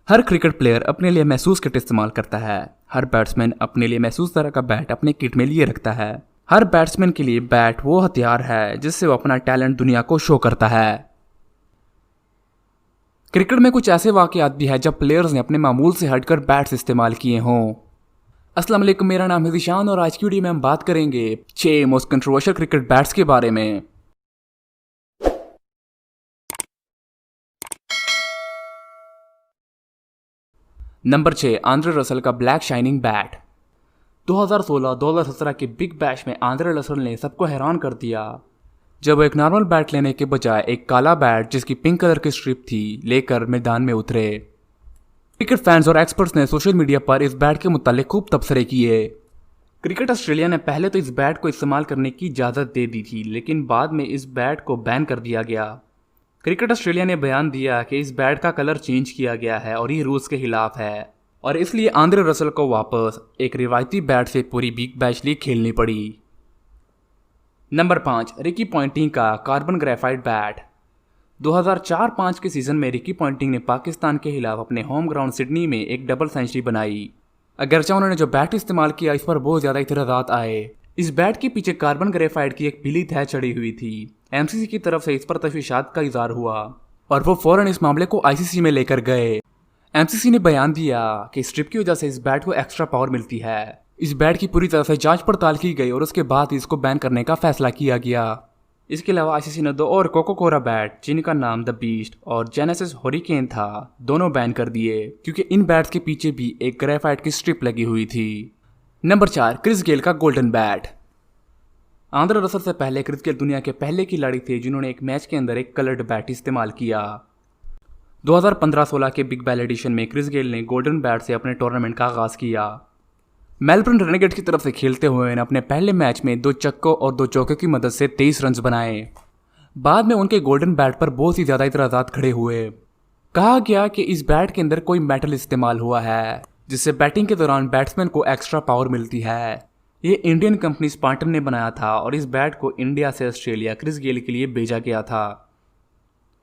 हर cricket player अपने लिए महसूस किट इस्तेमाल करता है। हर बैट्समैन अपने लिए महसूस तरह का बैट अपने किट में लिए रखता है। हर बैट्समैन के लिए बैट वो हथियार है जिससे वो अपना टैलेंट दुनिया को शो करता है। क्रिकेट में कुछ ऐसे वाकयात भी है जब प्लेयर्स ने अपने मामूल से हटकर बैट्स इस्तेमाल किए हों। अस्सलाम वालेकुम, मेरा नाम है ज़ीशान और आज की वीडियो में हम बात करेंगे 6 मोस्ट कंट्रोवर्शियल क्रिकेट बैट्स के बारे में। नंबर 6, आंद्रे रसल का ब्लैक शाइनिंग बैट। 2016-2017 के बिग बैश में आंद्रे रसल ने सबको हैरान कर दिया जब वो एक नॉर्मल बैट लेने के बजाय एक काला बैट जिसकी पिंक कलर की स्ट्रिप थी लेकर मैदान में उतरे। क्रिकेट फैंस और एक्सपर्ट्स ने सोशल मीडिया पर इस बैट के मुतालिक खूब तबसरे किए। क्रिकेट ऑस्ट्रेलिया ने पहले तो इस बैट को इस्तेमाल करने की इजाज़त दे दी थी, लेकिन बाद में इस बैट को बैन कर दिया गया। क्रिकेट ऑस्ट्रेलिया ने बयान दिया कि इस बैट का कलर चेंज किया गया है और ये रूल्स के खिलाफ है और इसलिए आंद्रे रसल को वापस एक रिवायती बैट से पूरी बिग बैश लीग खेलनी पड़ी। नंबर 5, रिकी पॉन्टिंग का कार्बन ग्रेफाइट बैट। 2004-05 के सीजन में रिकी पॉन्टिंग ने पाकिस्तान के खिलाफ अपने होम ग्राउंड सिडनी में एक डबल सेंचुरी बनाई। अगरचे उन्होंने जो बैट इस्तेमाल किया इस पर बहुत ज़्यादा इतराज़ात आए। इस बैट के पीछे कार्बन ग्रेफाइट की एक पीली तह चढ़ी हुई थी। एमसीसी की तरफ से इस पर तशवीशात का इज़हार हुआ और वो फौरन इस मामले को आईसीसी में लेकर गए। एमसीसी ने बयान दिया कि स्ट्रिप की वजह से इस बैट को एक्स्ट्रा पावर मिलती है। इस बैट की पूरी तरह से जांच पड़ताल की गई और उसके बाद इसको बैन करने का फैसला किया गया। इसके अलावा आईसीसी ने 2 और कोको-कोला बैट जिनका नाम द बीस्ट और जेनेसिस हरिकेन था, दोनों बैन कर दिए क्योंकि इन बैट्स के पीछे भी एक ग्रेफाइट की स्ट्रिप लगी हुई थी। नंबर 4, क्रिस गेल का गोल्डन बैट। आंद्रे रसल से पहले क्रिस गेल दुनिया के पहले खिलाड़ी थे जिन्होंने एक मैच के अंदर एक कलर्ड बैट इस्तेमाल किया। 2015-16 के बिग बैल एडिशन में क्रिस गेल ने गोल्डन बैट से अपने टूर्नामेंट का आगाज किया। मेलबर्न रेनेगेट्स की तरफ से खेलते हुए उन्होंने अपने पहले मैच में 2 छक्कों और 2 चौके की मदद से 23 रन बनाए। बाद में उनके गोल्डन बैट पर बहुत ही ज़्यादा इतराज़ात खड़े हुए। कहा गया कि इस बैट के अंदर कोई मेटल इस्तेमाल हुआ है जिससे बैटिंग के दौरान बैट्समैन को एक्स्ट्रा पावर मिलती है। ये इंडियन कंपनी स्पार्टन ने बनाया था और इस बैट को इंडिया से ऑस्ट्रेलिया क्रिस गेल के लिए भेजा गया था।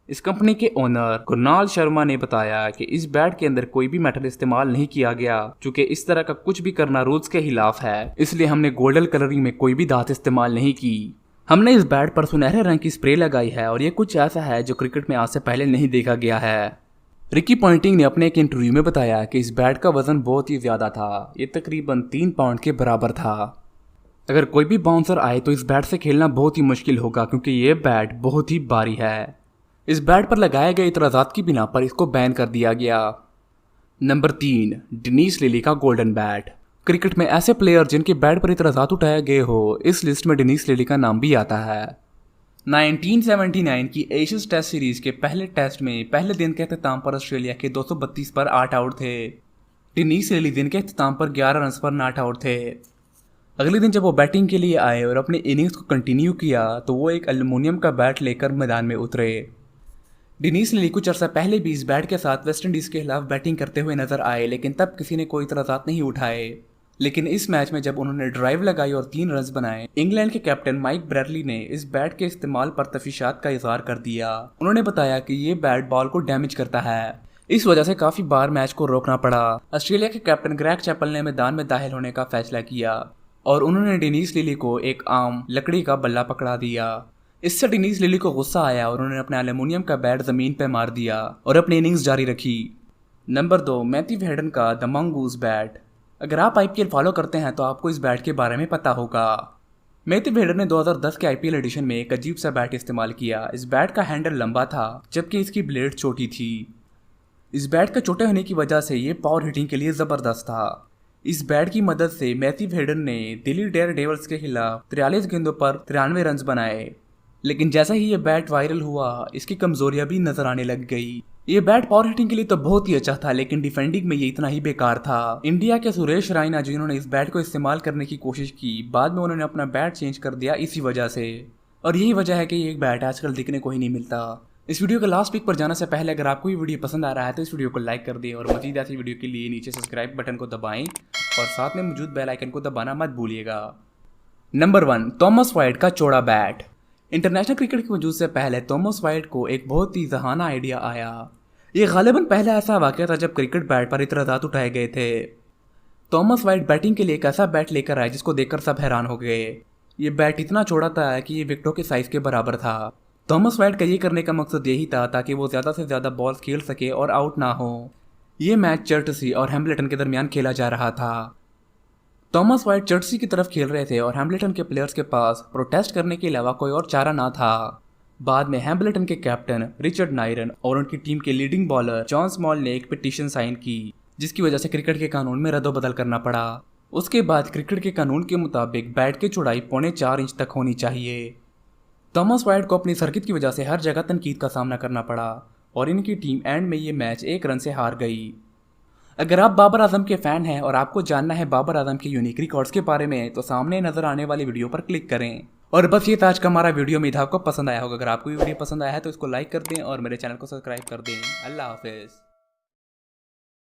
इस कंपनी के ओनर कुणाल शर्मा ने बताया कि इस बैट के अंदर कोई भी मेटल इस्तेमाल नहीं किया गया, चूंकि इस तरह का कुछ भी करना रूल्स के खिलाफ है, इसलिए हमने गोल्डन कलरिंग में कोई भी धात इस्तेमाल नहीं की। हमने इस बैट पर सुनहरे रंग की स्प्रे लगाई है और ये कुछ ऐसा है जो क्रिकेट में आज से पहले नहीं देखा गया है। रिकी पॉन्टिंग ने अपने एक इंटरव्यू में बताया कि इस बैट का वजन बहुत ही ज्यादा था, ये तकरीबन 3 पाउंड के बराबर था। अगर कोई भी बाउंसर आए तो इस बैट से खेलना बहुत ही मुश्किल होगा क्योंकि ये बैट बहुत ही भारी है। इस बैट पर लगाए गए इतराज़ात की बिना पर इसको बैन कर दिया गया। नंबर 3, डेनिस लिली का गोल्डन बैट। क्रिकेट में ऐसे प्लेयर जिनके बैट पर इतराज़ात उठाए गए हो, इस लिस्ट में डेनिस लिली का नाम भी आता है। 1979 की एशियन टेस्ट सीरीज के पहले टेस्ट में पहले दिन के अख्ताम पर ऑस्ट्रेलिया के 232 पर 8 आउट थे। डेनिस लिली दिन के अख्ताम पर 11 रन पर नॉट आउट थे। अगले दिन जब वो बैटिंग के लिए आए और अपने इनिंग्स को कंटिन्यू किया तो वो एक एल्युमिनियम का बैट लेकर मैदान में उतरे। डेनिस लिली कुछ अर्सा पहले भी इस बैट के साथ वेस्ट इंडीज़ के खिलाफ बैटिंग करते हुए नजर आए, लेकिन तब किसी ने कोई इतराज़ात नहीं उठाए। लेकिन इस मैच में जब उन्होंने ड्राइव लगाई और 3 रन बनाए, इंग्लैंड के कैप्टन माइक ब्रैडली ने इस बैट के इस्तेमाल पर तफसीशात का इजहार कर दिया। उन्होंने बताया कि ये बैट बॉल को डैमेज करता है, इस वजह से काफी बार मैच को रोकना पड़ा। ऑस्ट्रेलिया के कैप्टन ग्रेग चैपल ने मैदान में दाखिल होने का फैसला किया और उन्होंने डेनिस लिली को एक आम लकड़ी का बल्ला पकड़ा दिया। इससे डेनिस लिली को गुस्सा आया और उन्होंने अपना एल्युमिनियम का बैट जमीन पर मार दिया और अपनी इनिंग्स जारी रखी। नंबर 2, मैथ्यू हेडन का द मंगूज बैट। अगर आप आईपीएल फॉलो करते हैं तो आपको इस बैट के बारे में पता होगा। मैथ्यू हेडन ने 2010 के आईपीएल एडिशन में एक अजीब सा बैट इस्तेमाल किया। इस बैट का हैंडल लंबा था जबकि इसकी ब्लेड छोटी थी। इस बैट का छोटे होने की वजह से ये पावर हिटिंग के लिए जबरदस्त था। इस बैट की मदद से मैथ्यू हेडन ने दिल्ली डेयरडेविल्स के खिलाफ 43 गेंदों पर 93 रन बनाए। लेकिन जैसा ही ये बैट वायरल हुआ, इसकी कमजोरियां भी नजर आने लग गई। ये बैट पावर हिटिंग के लिए तो बहुत ही अच्छा था, लेकिन डिफेंडिंग में ये इतना ही बेकार था। इंडिया के सुरेश रायना जिन्होंने इस बैट को इस्तेमाल करने की कोशिश की, बाद में उन्होंने अपना बैट चेंज कर दिया इसी वजह से, और यही वजह है कि ये बैट आजकल दिखने को ही नहीं मिलता। इस वीडियो के लास्ट पिक पर जाने से पहले अगर आपको ये वीडियो पसंद आ रहा है तो इस वीडियो को लाइक कर दें और मजीद ऐसी वीडियो के लिए नीचे सब्सक्राइब बटन को दबाएं और साथ में मौजूद बेल आइकन को दबाना मत भूलिएगा। नंबर 1, थॉमस वाइट का चौड़ा बैट। इंटरनेशनल क्रिकेट के वजूद से पहले थॉमस वाइट को एक बहुत ही जहाना आइडिया आया ये गालिबन पहला ऐसा वाकया था जब क्रिकेट बैट पर इतराज़ात उठाए गए थे। थॉमस वाइट बैटिंग के लिए एक ऐसा बैट लेकर आए जिसको देखकर सब हैरान हो गए। ये बैट इतना चौड़ा था कि ये विकेटों के साइज के बराबर था। थॉमस वाइट का ये करने का मकसद यही था ताकि वो ज़्यादा से ज़्यादा बॉल्स खेल सके और आउट ना हो। ये मैच चर्टसी और हैम्बल्टन के दरमियान खेला जा रहा था। थॉमस वाइट चर्टसी की तरफ खेल रहे थे और हैम्बल्टन के प्लेयर्स के पास प्रोटेस्ट करने के अलावा कोई और चारा ना था। बाद में हैम्बल्टन के कैप्टन रिचर्ड नायरन और उनकी टीम के लीडिंग बॉलर जॉन स्मॉल ने एक पिटीशन साइन की, जिसकी वजह से क्रिकेट के कानून में रद्दोबदल करना पड़ा। उसके बाद क्रिकेट के कानून के मुताबिक बैट की चौड़ाई 4.25 इंच तक होनी चाहिए। थॉमस वाइट को अपनी सरकत की वजह से हर जगह तनकीद का सामना करना पड़ा और इनकी टीम एंड में ये मैच 1 रन से हार गई। अगर आप बाबर आजम के फ़ैन हैं और आपको जानना है बाबर आजम के यूनिक रिकॉर्ड्स के बारे में, तो सामने नजर आने वाली वीडियो पर क्लिक करें। और बस ये था आज का हमारा वीडियो। उम्मीद है आपको पसंद आया होगा। अगर आपको ये वीडियो पसंद आया है तो इसको लाइक कर दें और मेरे चैनल को सब्सक्राइब कर दें। अल्लाह हाफिज़।